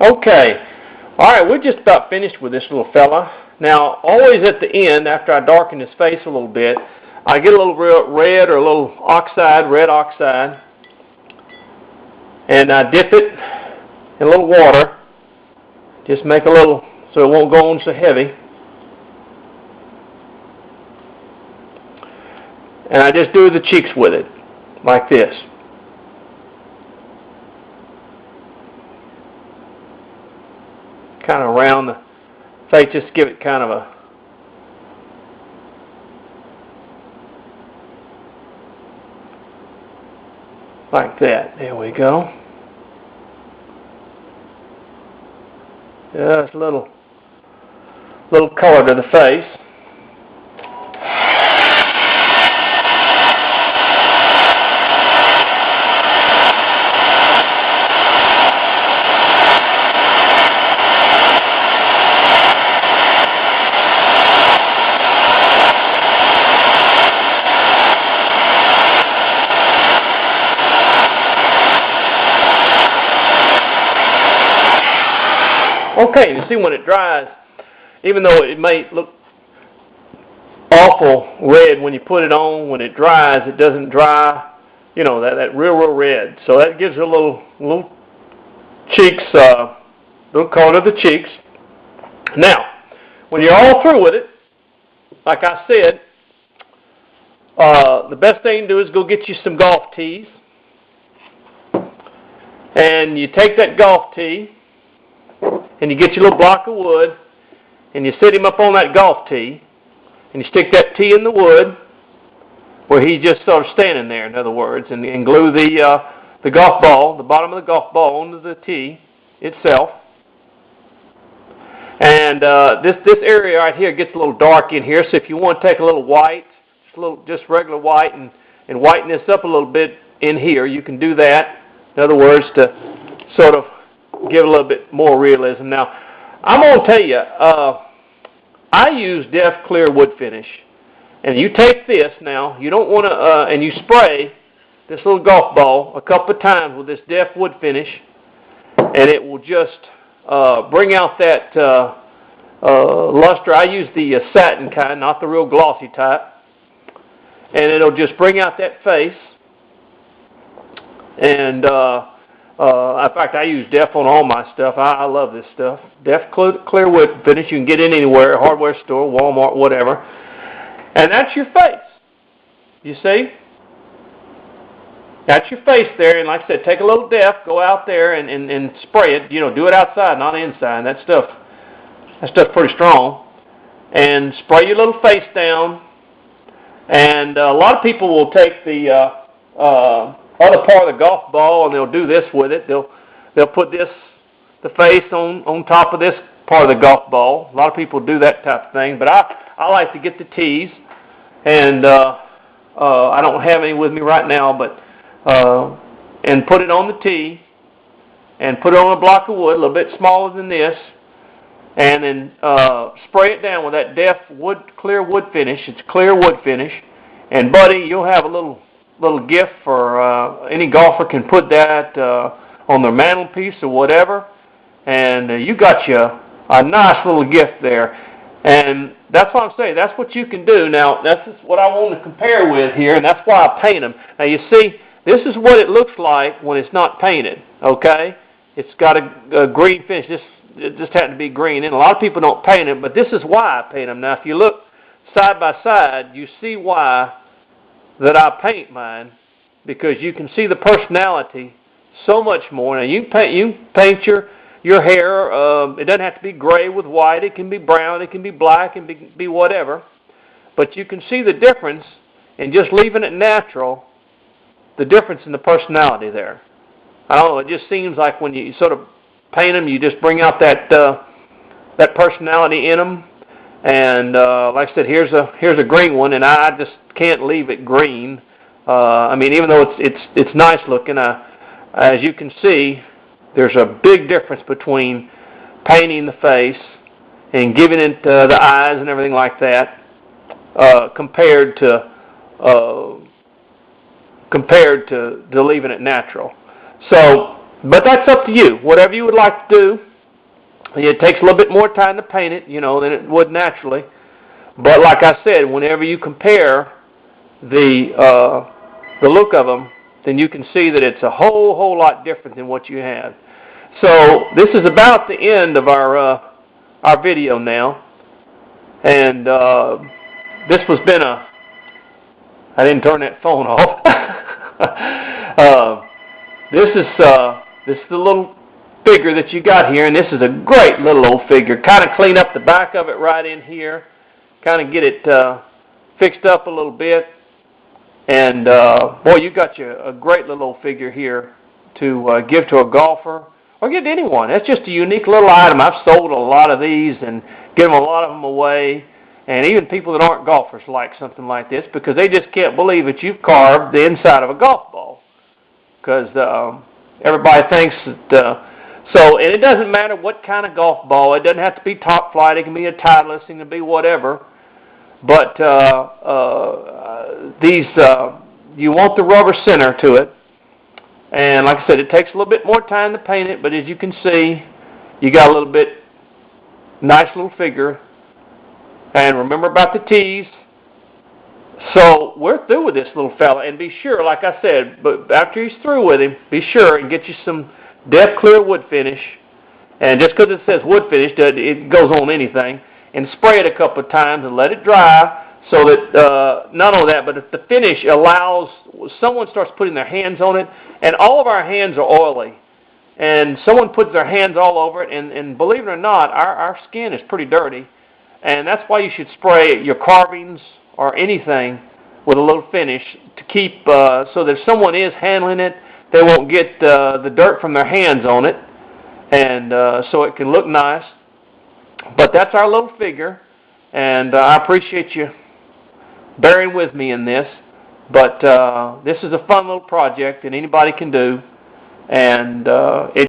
Okay. All right, we're just about finished with this little fella. Now, always at the end, after I darken his face a little bit, I get a little red or a little oxide, red oxide, and I dip it in a little water. Just make a little, so it won't go on so heavy. And I just do the cheeks with it, like this. Kind of around the face, just give it kind of a like that. There we go. Just a little color to the face. Okay, you see when it dries, even though it may look awful red when you put it on, when it dries, it doesn't dry, you know, that real red. So that gives it a little cheeks, little color to the cheeks. Now, when you're all through with it, like I said, the best thing to do is go get you some golf tees. And you take that golf tee, and you get your little block of wood, and you set him up on that golf tee, and you stick that tee in the wood, where he's just sort of standing there, in other words, and glue the golf ball, the bottom of the golf ball, onto the tee itself. And this area right here gets a little dark in here, so if you want to take a little white, just regular white, and whiten this up a little bit in here, you can do that. In other words, to sort of give a little bit more realism. Now, I'm going to tell you, I use Def Clear Wood Finish. And you take this now, you don't want to, and you spray this little golf ball a couple of times with this Def Wood Finish, and it will just bring out that luster. I use the satin kind, not the real glossy type. And it'll just bring out that face. And in fact, I use Def on all my stuff. I love this stuff. Def Clear Wood Finish. You can get it anywhere, a hardware store, Walmart, whatever. And that's your face. You see? That's your face there. And like I said, take a little Def, go out there and spray it. You know, do it outside, not inside. That stuff's pretty strong. And spray your little face down. And a lot of people will take the other part of the golf ball, and they'll do this with it. They'll put the face on top of this part of the golf ball. A lot of people do that type of thing, but I like to get the tees, and I don't have any with me right now, but and put it on the tee, and put it on a block of wood, a little bit smaller than this, and then spray it down with that Def Clear Wood Finish. It's clear wood finish, and buddy, you'll have a little gift for any golfer can put that on their mantelpiece or whatever, and you got you a nice little gift there. And that's what I'm saying. That's what you can do. Now, that's what I want to compare with here, and that's why I paint them. Now, you see, this is what it looks like when it's not painted, okay? It's got a green finish. It just happened to be green, and a lot of people don't paint it, but this is why I paint them. Now, if you look side by side, you see why that I paint mine, because you can see the personality so much more. Now you paint your hair. It doesn't have to be gray with white. It can be brown. It can be black. It can be whatever. But you can see the difference in just leaving it natural. The difference in the personality there. I don't know. It just seems like when you sort of paint them, you just bring out that personality in them. And like I said, here's a green one, and I just can't leave it green. I mean, even though it's nice looking, as you can see, there's a big difference between painting the face and giving it the eyes and everything like that, compared to leaving it natural. So, but that's up to you. Whatever you would like to do, It takes a little bit more time to paint it, you know, than it would naturally. But like I said, whenever you compare the look of them, then you can see that it's a whole lot different than what you had. So this is about the end of our video now, and this has been a. I didn't turn that phone off. This is the little figure that you got here, and this is a great little old figure. Kind of clean up the back of it right in here, kind of get it fixed up a little bit, and boy, you got you a great little old figure here to give to a golfer or give to anyone. That's just a unique little item. I've sold a lot of these and given a lot of them away, and even people that aren't golfers like something like this because they just can't believe that you've carved the inside of a golf ball, because everybody thinks that. So, and it doesn't matter what kind of golf ball. It doesn't have to be top flight. It can be a Titleist. It can be whatever. But these, you want the rubber center to it. And like I said, it takes a little bit more time to paint it. But as you can see, you got a little bit nice little figure. And remember about the T's. So we're through with this little fella. And be sure, like I said, but after he's through with him, be sure and get you some depth clear wood finish, and just because it says wood finish, it goes on anything, and spray it a couple of times and let it dry so that not only that, but if the finish allows, someone starts putting their hands on it, and all of our hands are oily, and someone puts their hands all over it, and believe it or not, our skin is pretty dirty, and that's why you should spray your carvings or anything with a little finish to keep, so that if someone is handling it, they won't get the dirt from their hands on it, and so it can look nice. But that's our little figure, and I appreciate you bearing with me in this. But this is a fun little project that anybody can do, and it